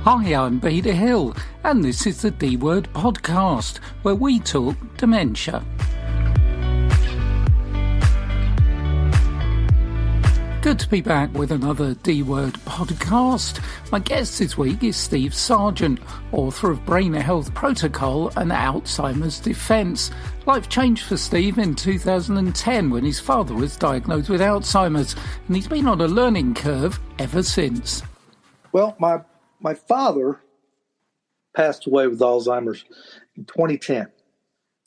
Hi, I'm Beda Hill, and this is the D-Word podcast, where we talk dementia. Good to be back with another D-Word podcast. My guest this week is Steve Sargent, author of Brain Health Protocol and Alzheimer's Defence. Life changed for Steve in 2010 when his father was diagnosed with Alzheimer's, and he's been on a learning curve ever since. Well, my father passed away with Alzheimer's in 2010,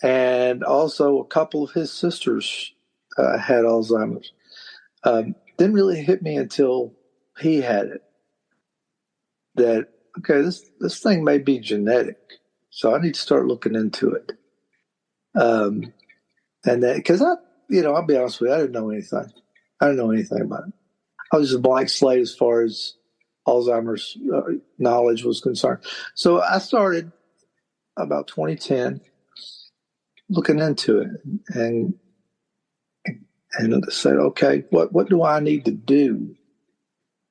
and also a couple of his sisters had Alzheimer's. Didn't really hit me until he had it that, okay, this thing may be genetic, so I need to start looking into it. And that, because I'll be honest with you, I didn't know anything. I didn't know anything about it. I was just a blank slate as far as Alzheimer's knowledge was concerned. So I started about 2010 looking into it and said, okay, what do I need to do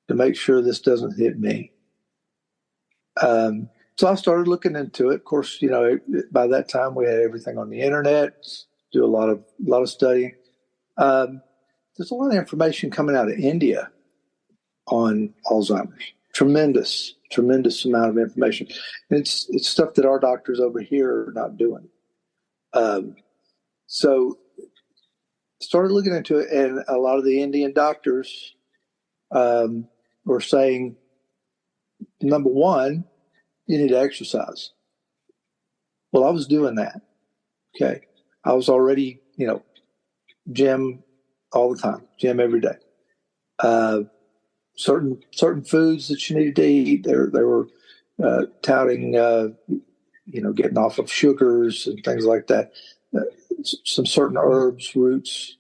to make sure this doesn't hit me? So I started looking into it. Of course, by that time we had everything on the internet, do a lot of studying. There's a lot of information coming out of India on Alzheimer's. Tremendous amount of information. And it's stuff that our doctors over here are not doing. So started looking into it, and a lot of the Indian doctors were saying, number one, you need to exercise. Well, I was doing that. Okay. I was already, gym all the time, gym every day. Certain foods that you needed to eat, they were touting, getting off of sugars and things like that. Some certain herbs, roots,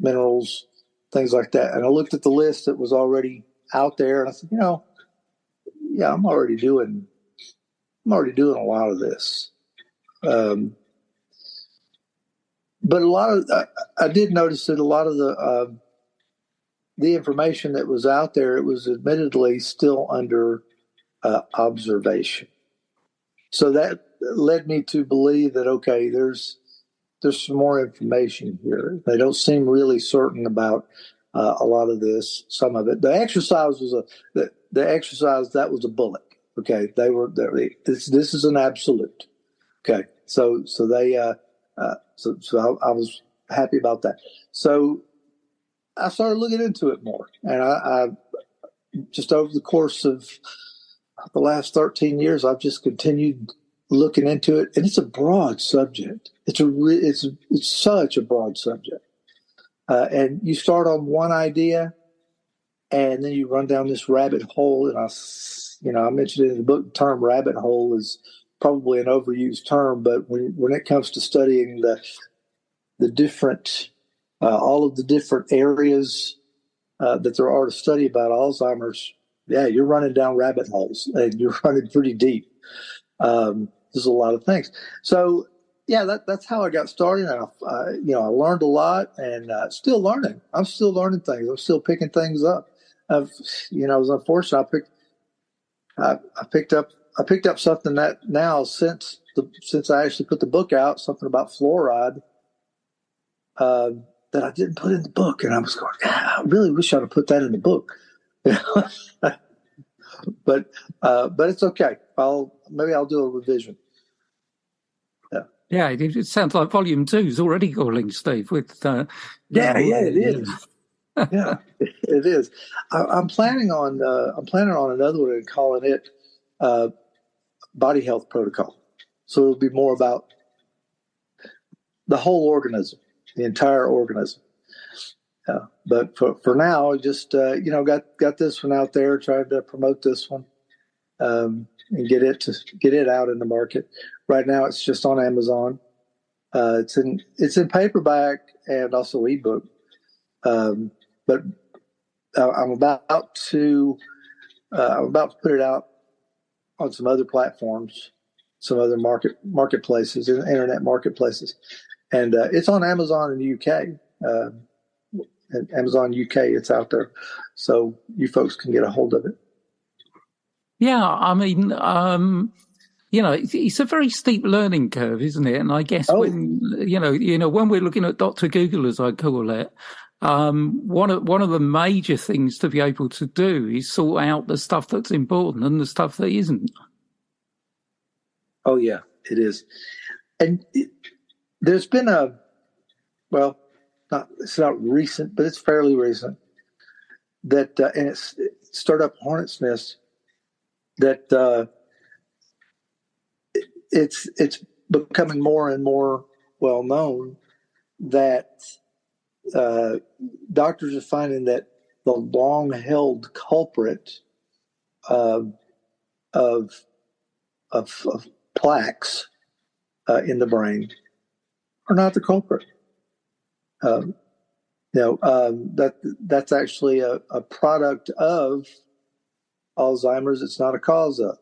minerals, things like that. And I looked at the list that was already out there, and I said, I'm already doing a lot of this. But I did notice that a lot of the information that was out there, it was admittedly still under observation. So that led me to believe that, okay, there's some more information here. They don't seem really certain about a lot of this, some of it. The exercise was that was a bullet. Okay. This is an absolute. Okay. So I was happy about that. So I started looking into it more, and I just over the course of the last 13 years, I've just continued looking into it, and it's a broad subject. It's such a broad subject, and you start on one idea, and then you run down this rabbit hole. And I mentioned in the book, the term rabbit hole is probably an overused term, but when it comes to studying the different all of the different areas that there are to study about Alzheimer's, you're running down rabbit holes, and you're running pretty deep. There's a lot of things. So, that's how I got started. I learned a lot, and still learning. I'm still learning things. I'm still picking things up. I was unfortunate. I picked up something that now since I actually put the book out, something about fluoride that I didn't put in the book, and I was going, I really wish I'd have put that in the book. But it's okay. Maybe I'll do a revision. Yeah, it sounds like Volume 2 is already calling, Steve. With it is. Yeah, it is. I'm planning on another one and calling it Body Health Protocol. So it'll be more about the whole organism, the entire organism. But for now, just got this one out there, tried to promote this one, and get it out in the market. Right now, it's just on Amazon. It's in paperback and also ebook. But I'm about to put it out on some other platforms, some other marketplaces, internet marketplaces, and it's on Amazon in the UK. Amazon UK, it's out there, so you folks can get a hold of it. Yeah, I mean, it's a very steep learning curve, isn't it? And I guess Oh, when when we're looking at Dr. Google, as I call it, one of the major things to be able to do is sort out the stuff that's important and the stuff that isn't. oh yeah, it is. And there's been it's not recent, but it's fairly recent that, and it's stirred up hornet's nest that it's becoming more and more well known that doctors are finding that the long held culprit of, of, of plaques in the brain are not the culprit. That's actually a product of Alzheimer's. It's not a cause of.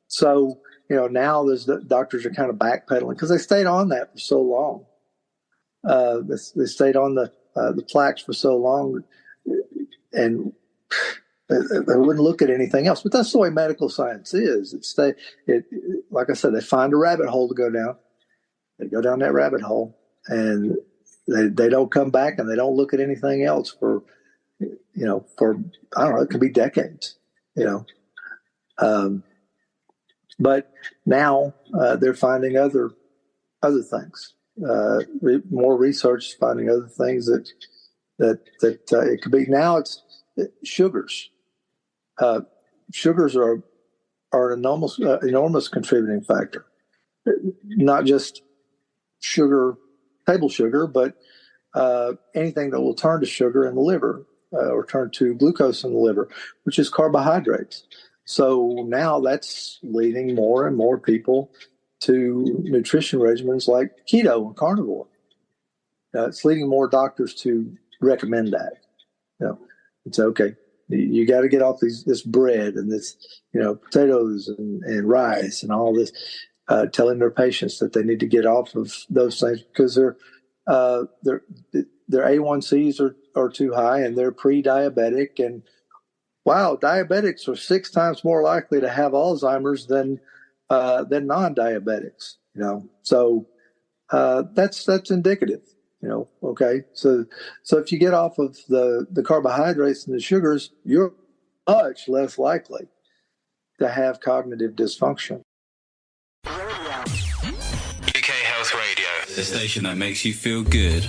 So now the doctors are kind of backpedaling because they stayed on that for so long. They stayed on the plaques for so long, and they wouldn't look at anything else. But that's the way medical science is. Like I said, they find a rabbit hole to go down. They go down that rabbit hole, and they don't come back, and they don't look at anything else for I don't know. It could be decades. But now they're finding other things. More research is finding other things that it could be. Now it's sugars. Sugars are an enormous contributing factor. Not just sugar, table sugar, but anything that will turn to sugar in the liver or turn to glucose in the liver, which is carbohydrates. So now that's leading more and more people to nutrition regimens like keto and carnivore. It's leading more doctors to recommend that. It's okay. You got to get off this bread and this, potatoes and rice and all this. Telling their patients that they need to get off of those things because their A1Cs are too high and they're pre-diabetic. And wow, diabetics are 6 times more likely to have Alzheimer's than non-diabetics. So that's indicative. Okay. So if you get off of the carbohydrates and the sugars, you're much less likely to have cognitive dysfunction. UK Health Radio, the station that makes you feel good.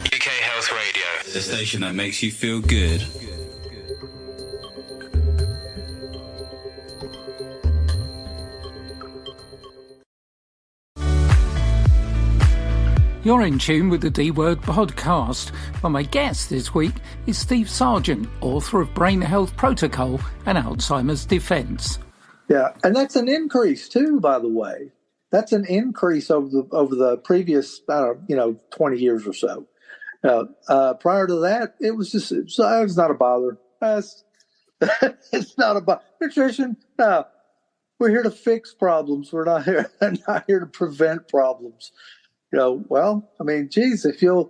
UK Health Radio, the station that makes you feel good. You're in tune with the D-Word podcast, where my guest this week is Steve Sargent, author of Brain Health Protocol and Alzheimer's Defence. Yeah, and that's an increase too, by the way. That's an increase over the previous, 20 years or so. Prior to that, it was not a bother. It's not a bother. Nutrition, no. We're here to fix problems. We're not here to prevent problems. Well, I mean, geez, if you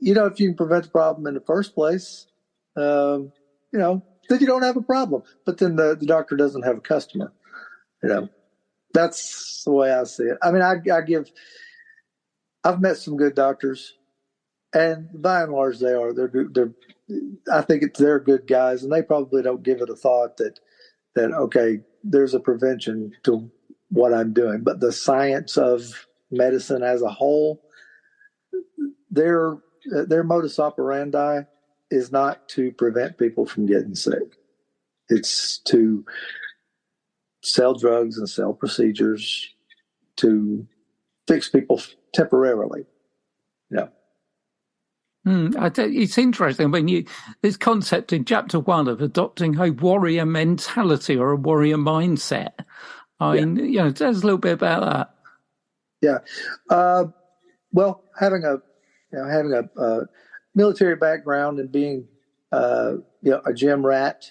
can prevent the problem in the first place, then you don't have a problem. But then the doctor doesn't have a customer. That's the way I see it. I mean, I've met some good doctors, and by and large, they're good. I think they're good guys, and they probably don't give it a thought that okay, there's a prevention to what I'm doing. But the science of medicine as a whole, their modus operandi is not to prevent people from getting sick. It's to sell drugs and sell procedures to fix people temporarily. It's interesting when this concept in chapter 1 of adopting a warrior mentality or a warrior mindset. I mean, tell us a little bit about that. Yeah. Well, having a military background and being a gym rat,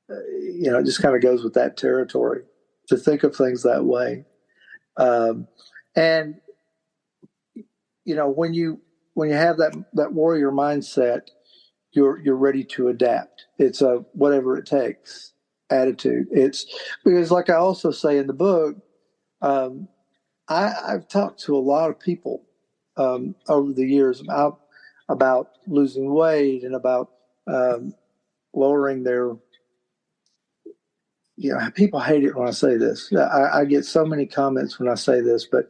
it just kind of goes with that territory to think of things that way. And when you have that warrior mindset, you're ready to adapt. It's a whatever it takes attitude. It's because, like I also say in the book, I've talked to a lot of people over the years about losing weight and about lowering their. People hate it when I say this. I get so many comments when I say this, but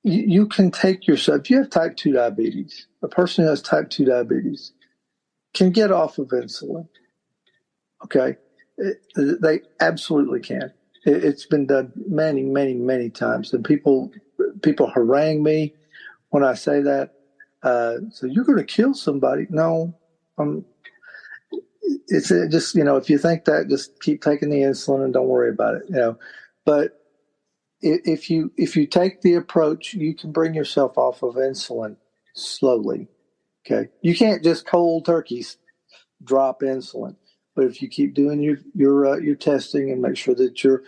you can take yourself. If you have type 2 diabetes, a person who has type 2 diabetes can get off of insulin. Okay? They absolutely can. It's been done many, many, many times. And people harangue me when I say that. So you're going to kill somebody. No. It's just, if you think that, just keep taking the insulin and don't worry about it. But if you take the approach, you can bring yourself off of insulin slowly. Okay, you can't just cold turkey drop insulin, but if you keep doing your testing and make sure that your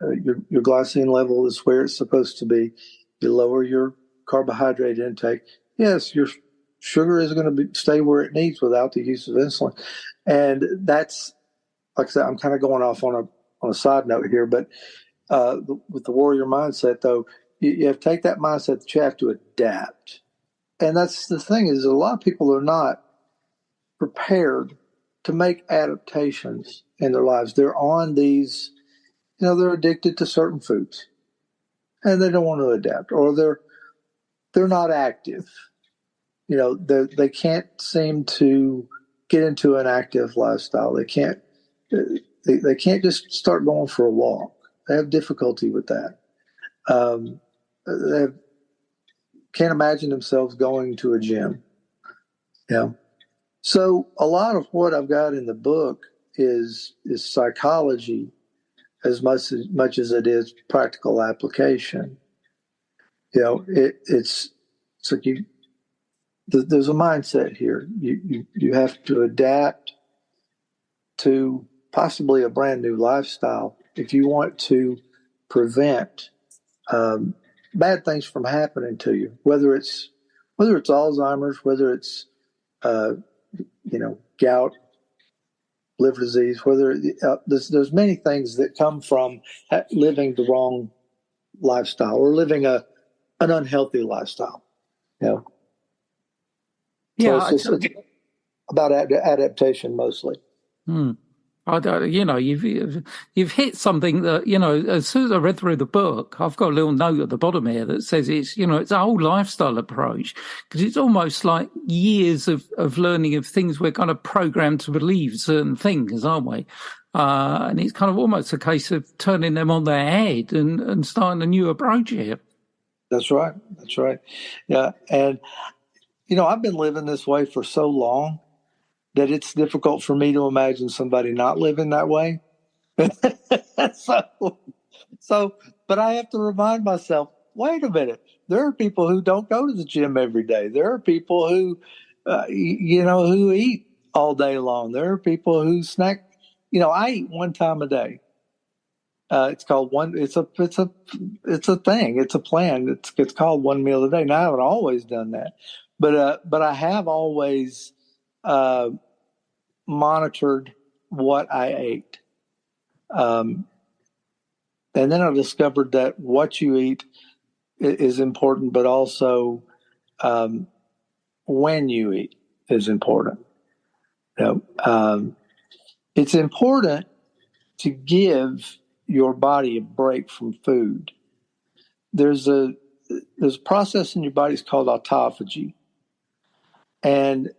glycine level is where it's supposed to be, you lower your carbohydrate intake. Yes, your sugar is going to stay where it needs without the use of insulin, and that's, like I said, I'm kind of going off on a side note here, but with the warrior mindset, though, you have to take that mindset that you have to adapt. And that's the thing, is a lot of people are not prepared to make adaptations in their lives. They're on these, they're addicted to certain foods and they don't want to adapt, or they're not active. They can't seem to get into an active lifestyle. They can't just start going for a walk. They have difficulty with that. They can't imagine themselves going to a gym. So a lot of what I've got in the book is psychology as much as it is practical application. It's like there's a mindset here. You have to adapt to possibly a brand new lifestyle if you want to prevent bad things from happening to you, whether it's Alzheimer's, whether it's gout, liver disease, whether there's many things that come from living the wrong lifestyle or living an unhealthy lifestyle. So it's about adaptation mostly. I don't, you've hit something that, as soon as I read through the book, I've got a little note at the bottom here that says it's a whole lifestyle approach, because it's almost like years of learning of things we're kind of programmed to believe certain things, aren't we? And it's kind of almost a case of turning them on their head and starting a new approach here. That's right. Yeah. And, I've been living this way for so long that it's difficult for me to imagine somebody not living that way. But I have to remind myself, wait a minute, there are people who don't go to the gym every day. There are people who, who eat all day long. There are people who snack. I eat one time a day. It's called one. It's a thing. It's a plan. It's called one meal a day. Now I haven't always done that, but I have always monitored what I ate. And then I discovered that what you eat is important, but also when you eat is important. It's important to give your body a break from food. There's a process in your body called autophagy, and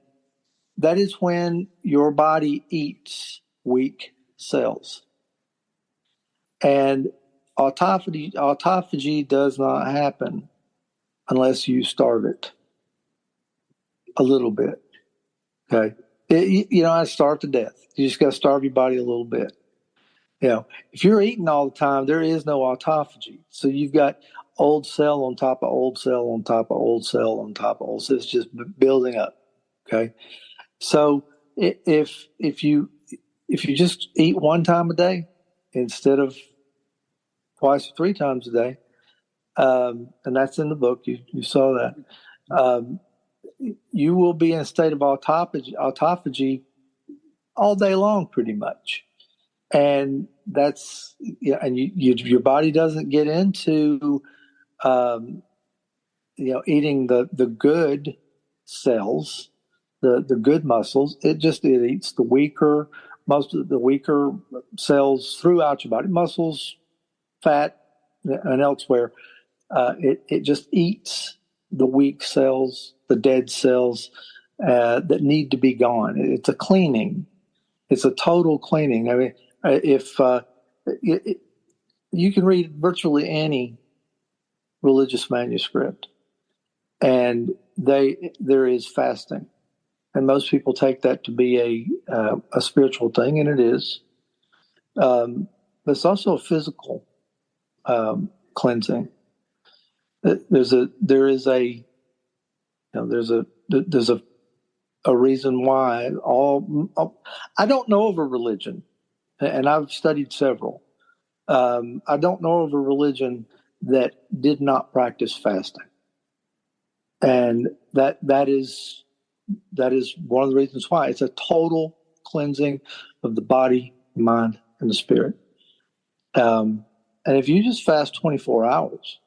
that is when your body eats weak cells. And autophagy does not happen unless you starve it a little bit. Okay. I starve to death. You just got to starve your body a little bit. If you're eating all the time, there is no autophagy. So you've got old cell on top of old cell on top of old cell on top of old cell. It's just building up. Okay. So if you just eat one time a day instead of twice or three times a day, and that's in the book. You saw that. You will be in a state of autophagy all day long, pretty much, and that's and your body doesn't get into eating the good cells, the good muscles. It eats most of the weaker cells throughout your body, muscles, fat, and elsewhere. It just eats the weak cells, the dead cells that need to be gone. It's a cleaning. It's a total cleaning. I mean, if you can read virtually any religious manuscript, and there is fasting, and most people take that to be a spiritual thing, and it is. But it's also a physical cleansing. There's a reason why I don't know of a religion, and I've studied several. I don't know of a religion that did not practice fasting, and that is one of the reasons why it's a total cleansing of the body, mind, and the spirit. And if you just fast 24 hours,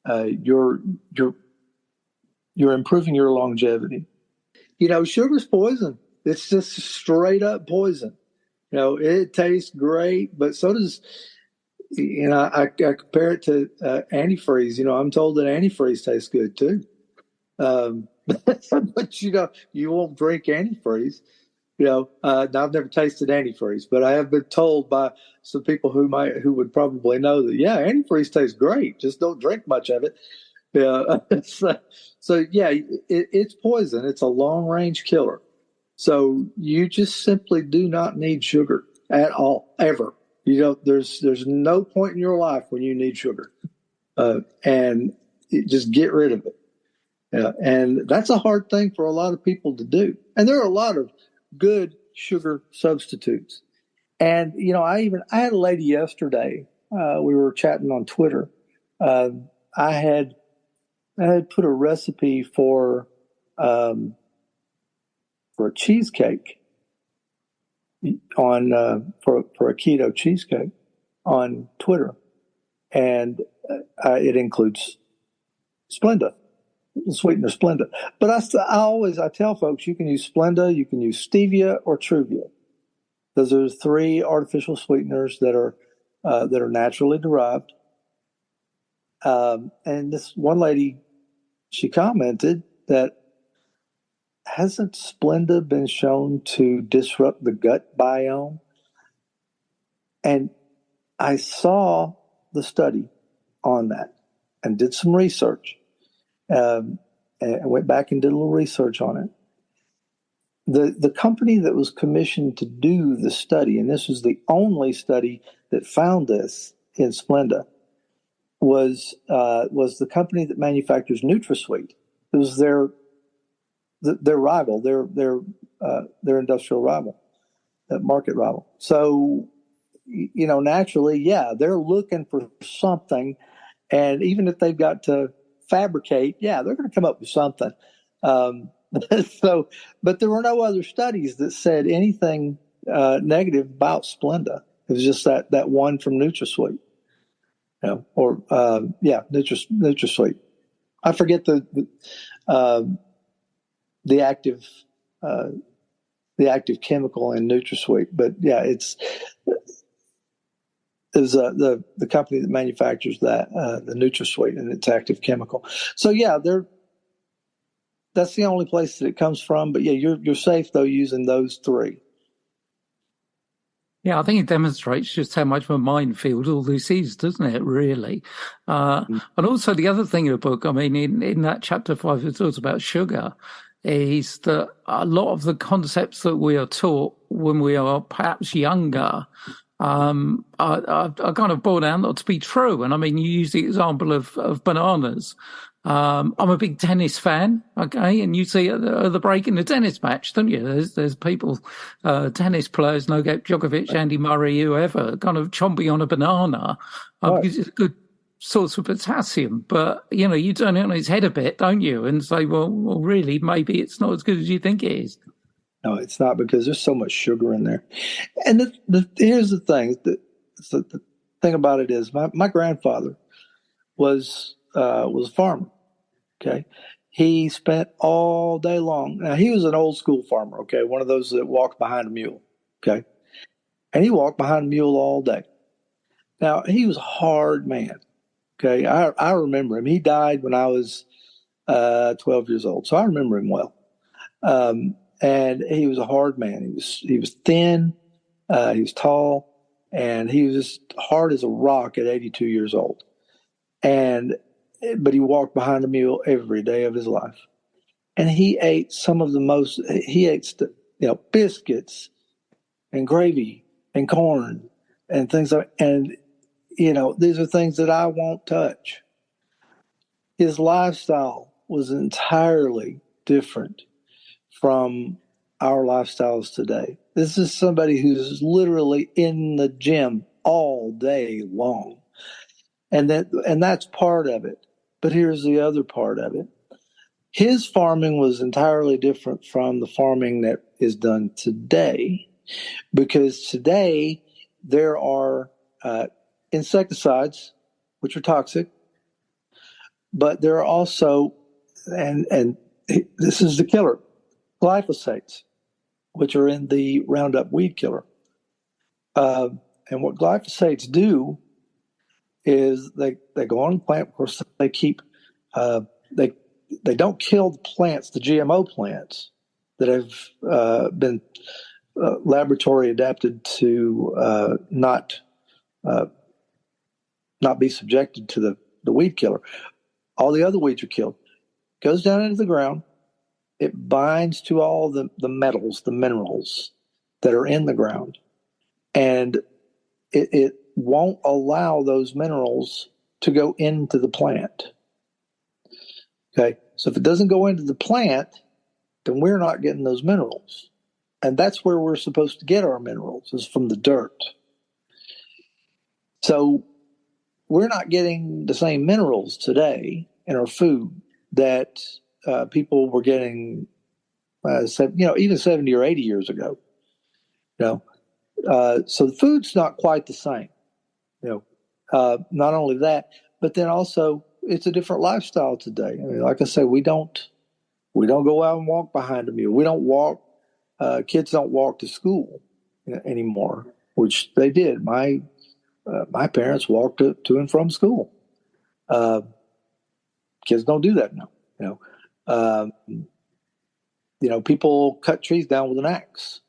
you're improving your longevity. Sugar's poison. It's just straight up poison. It tastes great, but so does. I compare it to antifreeze. I'm told that antifreeze tastes good too. But you won't drink antifreeze. I've never tasted antifreeze, but I have been told by some people who would probably know that antifreeze tastes great. Just don't drink much of it. It's poison. It's a long range killer. So you just simply do not need sugar at all, ever. There's no point in your life when you need sugar, and just get rid of it. And that's a hard thing for a lot of people to do. And there are a lot of good sugar substitutes. And I had a lady yesterday. We were chatting on Twitter. I had put a recipe for a cheesecake on for a keto cheesecake on Twitter, and it includes Splenda, sweetener Splenda. But I tell folks, you can use Splenda, you can use stevia or Truvia. Those are three artificial sweeteners that are naturally derived. And this one lady, she commented that, hasn't Splenda been shown to disrupt the gut biome? And I saw the study on that and did some research. And went back and did a little research on it. The company that was commissioned to do the study, and this was the only study that found this in Splenda, was the company that manufactures NutraSweet. It was their rival, their industrial rival, that market rival. So, naturally, they're looking for something, and even if they've got to fabricate, they're going to come up with something. But there were no other studies that said anything negative about Splenda. It was just that one from NutraSweet, NutraSweet. I forget the active chemical in NutraSweet, but is the company that manufactures that, the NutraSweet, and its active chemical. So that's the only place that it comes from. But you're safe though using those three. Yeah, I think it demonstrates just how much of a minefield all this is, doesn't it, really? And also the other thing in the book, I mean, in that chapter 5, it talks about sugar, is that a lot of the concepts that we are taught when we are perhaps younger are kind of borne out not to be true. And I mean, you use the example of bananas. I'm a big tennis fan, okay, and you see at the break in the tennis match, don't you? There's people, tennis players, Novak Djokovic, Andy Murray, whoever, kind of chomping on a banana because it's a good source of potassium. But, you turn it on its head a bit, don't you, and say, well, really, maybe it's not as good as you think it is. No, it's not, because there's so much sugar in there. And here's the thing. The thing about it is my grandfather was a farmer. Okay. He spent all day long. Now, he was an old school farmer. Okay. One of those that walked behind a mule. Okay. And he walked behind a mule all day. Now, he was a hard man. Okay. I remember him. He died when I was 12 years old. So I remember him well. And he was a hard man. He was thin. He was tall. And he was just hard as a rock at 82 years old. But he walked behind a mule every day of his life. And he ate biscuits and gravy and corn and things like, and, these are things that I won't touch. His lifestyle was entirely different from our lifestyles today. This is somebody who's literally in the gym all day long. And that's part of it. But here's the other part of it. His farming was entirely different from the farming that is done today, because today there are insecticides, which are toxic, but there are also, and this is the killer, glyphosates, which are in the Roundup weed killer. And what glyphosates do is they go on the plant. Of course, they keep they don't kill the plants, the GMO plants that have been laboratory adapted to not be subjected to the weed killer. All the other weeds are killed. Goes down into the ground. It binds to all the metals, the minerals that are in the ground, and it won't allow those minerals to go into the plant. Okay, so if it doesn't go into the plant, then we're not getting those minerals. And that's where we're supposed to get our minerals, is from the dirt. So we're not getting the same minerals today in our food that people were getting, even 70 or 80 years ago. So the food's not quite the same. Not only that, but then also it's a different lifestyle today. I mean, like I say, we don't go out and walk behind a mule. We don't walk. Kids don't walk to school anymore, which they did. My parents walked to and from school. Kids don't do that now. People cut trees down with an axe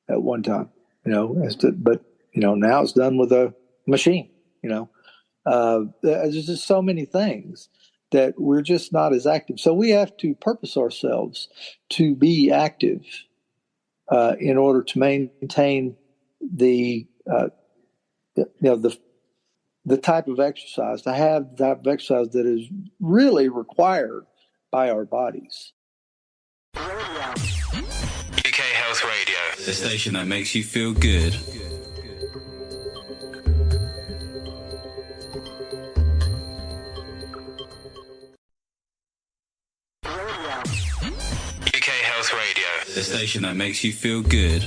at one time. But now it's done with a machine. There's just so many things that we're just not as active. So we have to purpose ourselves to be active in order to maintain the type of exercise, to have the type of exercise that is really required by our bodies. UK Health Radio, the station that makes you feel good. UK Health Radio, the station that makes you feel good.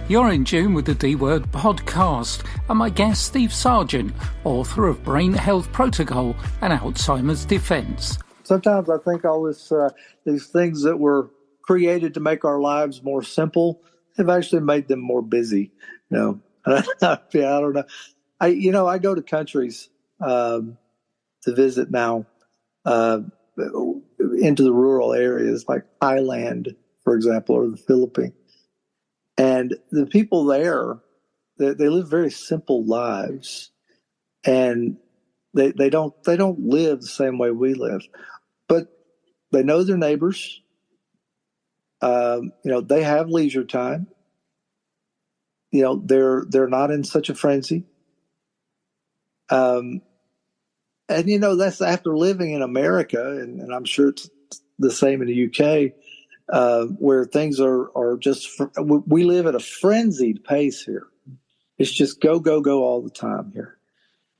You're in tune with the D-Word podcast, and my guest, Steve Sargent, author of Brain Health Protocol and Alzheimer's Defence. Sometimes I think all these things that were created to make our lives more simple have actually made them more busy. I don't know. I go to countries to visit now, into the rural areas like Thailand, for example, or the Philippines. And the people there, they live very simple lives, and they don't live the same way we live, but they know their neighbors. They have leisure time. they're not in such a frenzy. And that's after living in America, and I'm sure it's the same in the UK, where things are just. We live at a frenzied pace here. It's just go go go all the time here.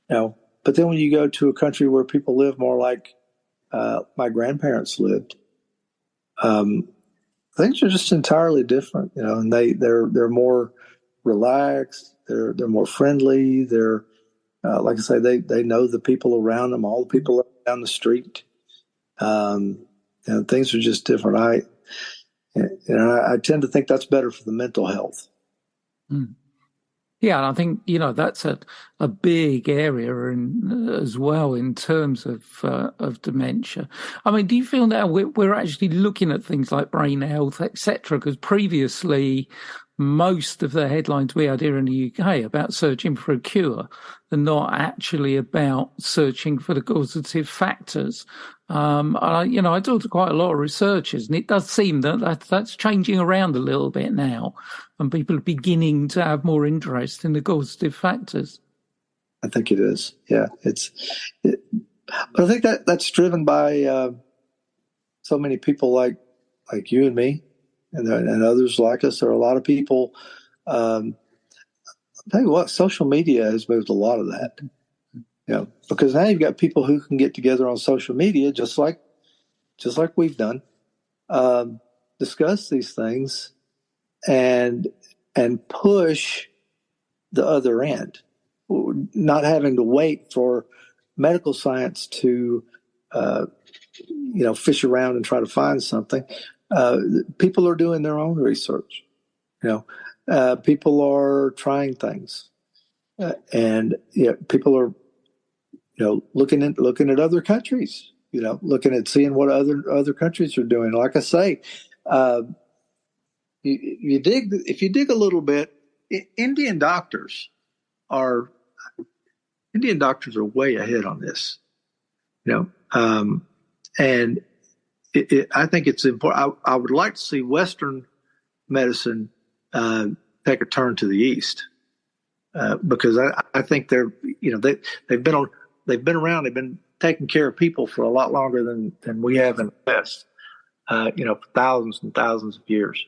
But then when you go to a country where people live more like my grandparents lived, things are just entirely different. And they're more relaxed. They're more friendly. They're like I say, they know the people around them, all the people down the street. Things are just different. I tend to think that's better for the mental health. Mm. Yeah, and I think, that's a big area as well in terms of dementia. I mean, do you feel now we're actually looking at things like brain health, etc.? Because previously, most of the headlines we had here in the UK about searching for a cure are not actually about searching for the causative factors. I talk to quite a lot of researchers, and it does seem that's changing around a little bit now, and people are beginning to have more interest in the causative factors. I think it is. Yeah, but I think that's driven by so many people like you and me, and others like us. There are a lot of people. I'll tell you what, social media has moved a lot of that. Because now you've got people who can get together on social media, just like we've done, discuss these things, and push the other end, not having to wait for medical science to, fish around and try to find something. People are doing their own research. People are trying things, and people are. Looking at other countries, looking at seeing what other countries are doing. Like I say, if you dig a little bit, Indian doctors are way ahead on this, and I think it's important. I would like to see Western medicine take a turn to the East, because I think they've been around. They've been taking care of people for a lot longer than we have in the West. For thousands and thousands of years.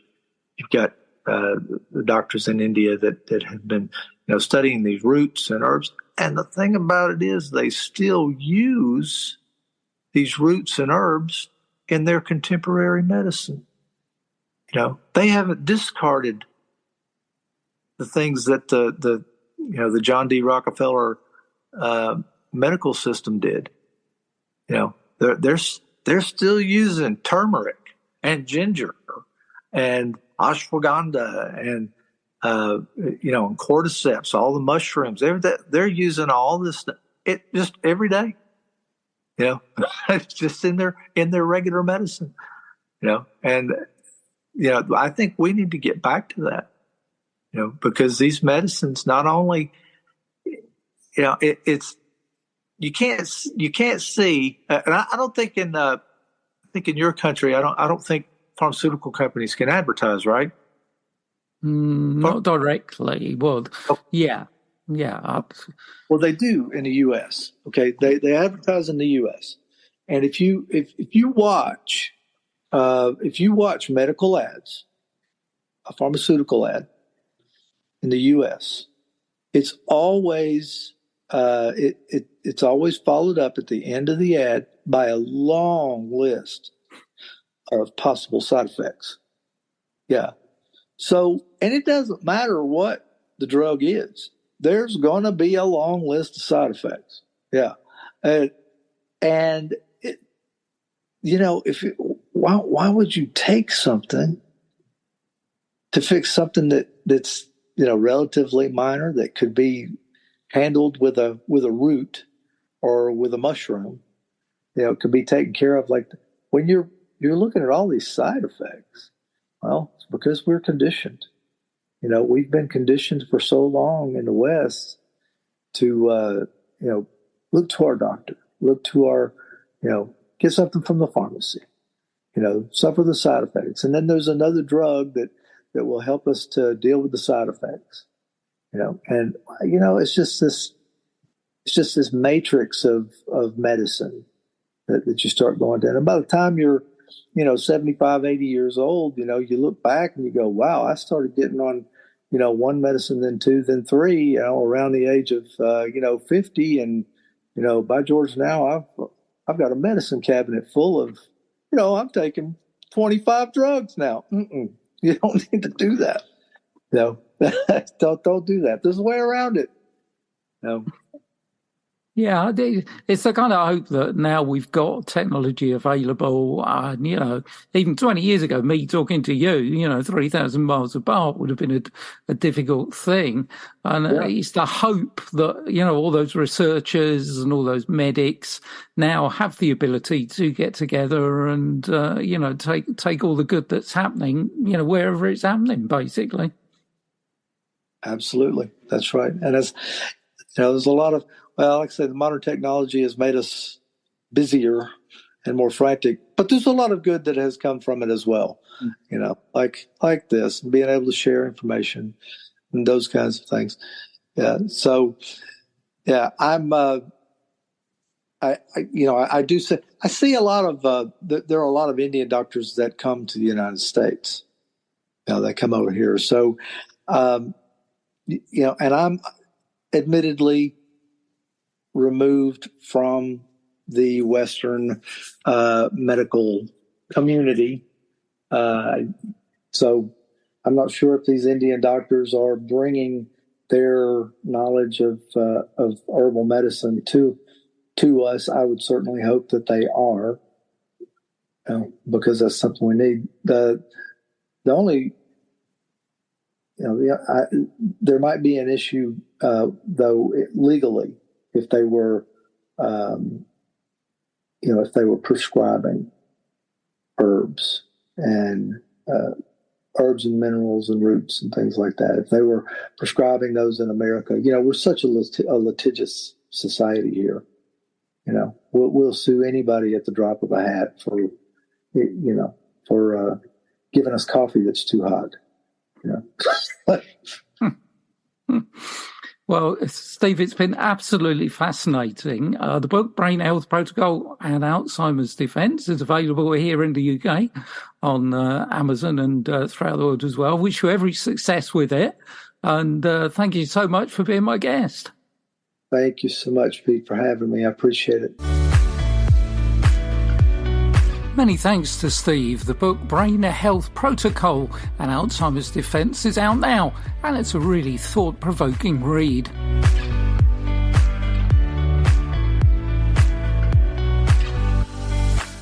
You've got the doctors in India that have been, studying these roots and herbs. And the thing about it is, they still use these roots and herbs in their contemporary medicine. They haven't discarded the things that the John D. Rockefeller medical system did. They're still using turmeric and ginger and ashwagandha and and cordyceps, all the mushrooms. They're using all this stuff. It just every day. It's just in their regular medicine. And I think we need to get back to that. Because these medicines not only, it's you can't see, and I don't think in your country, I don't think pharmaceutical companies can advertise, right? Not directly. Well, yeah. Well, they do in the U.S. Okay, they advertise in the U.S. And if you watch medical ads, a pharmaceutical ad in the U.S., it's always it's always followed up at the end of the ad by a long list of possible side effects. Yeah. So, and it doesn't matter what the drug is. There's going to be a long list of side effects. Yeah. And it, why would you take something to fix something that's relatively minor, that could be handled with a root or with a mushroom? It could be taken care of. Like when you're looking at all these side effects, well, it's because we're conditioned. We've been conditioned for so long in the West to look to our doctor, look to our get something from the pharmacy, suffer the side effects, and then there's another drug that will help us to deal with the side effects. and it's just this matrix of medicine that you start going down. And by the time you're 75, 80 years old, you look back and you go, wow, I started getting on one medicine, then two, then three, around the age of 50, and by George, now I've got a medicine cabinet full of I'm taking 25 drugs now. You don't need to do that. Don't do that. There's a way around it. Yeah, it's the kind of hope that now we've got technology available. Even 20 years ago, me talking to you, 3,000 miles apart would have been a difficult thing. And it's the hope that, all those researchers and all those medics now have the ability to get together and, take all the good that's happening, wherever it's happening, basically. Absolutely. That's right. And there's a lot of, like I said, the modern technology has made us busier and more frantic, but there's a lot of good that has come from it as well. Like this, being able to share information and those kinds of things. Yeah. So, yeah, I do say, I see a lot of, there are a lot of Indian doctors that come to the United States. They come over here. So, and I'm admittedly removed from the Western medical community. So I'm not sure if these Indian doctors are bringing their knowledge of herbal medicine to us. I would certainly hope that they are, because that's something we need. The only, there might be an issue, though, legally, if they were, if they were prescribing herbs and minerals and roots and things like that. If they were prescribing those in America, we're such a litigious society here. We'll sue anybody at the drop of a hat for giving us coffee that's too hot. Well, Steve, it's been absolutely fascinating. The book, Brain Health Protocol and Alzheimer's Defence, is available here in the UK on Amazon and throughout the world as well. Wish you every success with it. And thank you so much for being my guest. Thank you so much, Pete, for having me. I appreciate it. Many thanks to Steve. The book Brain Health Protocol and Alzheimer's Defence is out now, and it's a really thought-provoking read.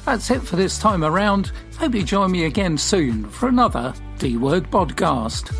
That's it for this time around. Hope you join me again soon for another D-Word podcast.